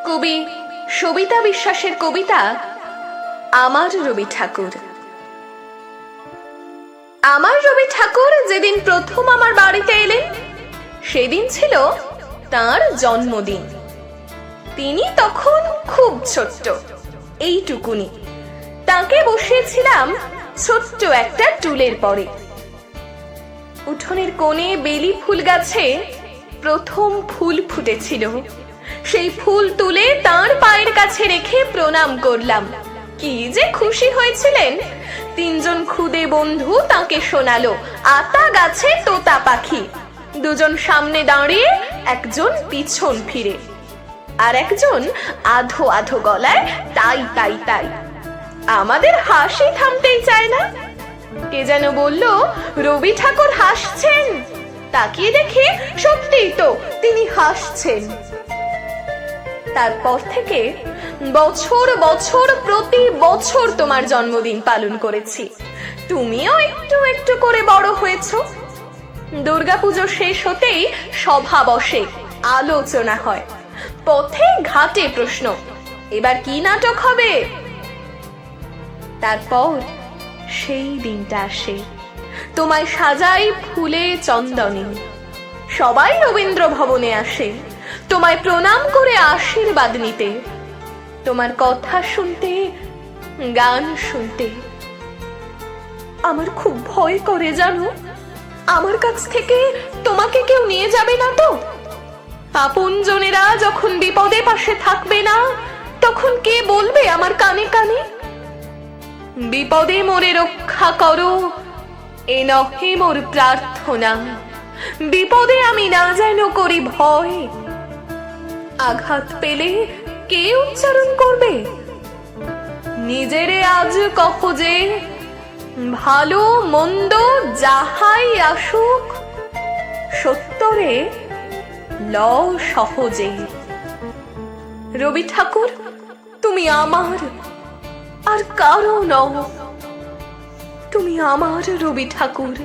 কবি সবিতা বিশ্বাসের কবিতা আমার রবি ঠাকুর। আমার রবি ঠাকুর যেদিন প্রথম আমার বাড়িতে এলেন সেদিন ছিল তার জন্মদিন। তিনি তখন খুব ছোট্ট, এইটুকুনি। তাকে বসিয়েছিলাম ছোট্ট একটা টুলের পরে। উঠোনের কোণে বেলি ফুল গাছে প্রথম ফুল ফুটেছিল। সেই ফুল তুলে তার পায়ের কাছে রেখে প্রণাম করলাম। কি যে খুশি হয়েছিলেন। তিনজন খুদে বন্ধু তাকে শোনালো আতা গাছে তোতা পাখি। দুজন সামনে দাঁড়িয়ে, একজন পিছন ফিরে, আর একজন আধো আধো গলায় তাই তাই তাই। আমাদের হাসি থামতেই চায় না। কে যেন বলল, রবি ঠাকুর হাসছেন। তাকিয়ে দেখে সত্যিই তো তিনি হাসছেন। তারপর থেকে বছর বছর প্রতি বছর তোমার জন্মদিন পালন করেছি। তুমিও একটু একটু করে বড় হয়েছ। দুর্গাপুজো শেষ হতেই সভা বসে, আলোচনা হয়। পথে ঘাটে প্রশ্ন, এবার কি নাটক হবে? তারপর সেই দিনটা আসে, তোমায় সাজাই ফুলে চন্দনে। সবাই রবীন্দ্র ভবনে আসে তোমায় প্রণাম করে আশীর্বাদ নিতে, তোমার কথা শুনতে, গান শুনতে। আমার খুব ভয় করে জানো, আমার কাছ থেকে তোমাকে কেউ নিয়ে যাবে না তো? আপনজনেরা যখন বিপদে পাশে থাকবে না, তখন কে বলবে আমার কানে কানে, বিপদে মোরে রক্ষা করো, এ নহে মোর প্রার্থনা। বিপদে আমি না যেন করি ভয়, আঘাত পেলে কে উচ্চারণ করবে? নিজেরে আজ কহ যে, ভালো মন্দ যাহাই আসুক, সত্যরে ল সহজে। রবি ঠাকুর, তুমি আমার, আর কারো নও। তুমি আমার রবি ঠাকুর।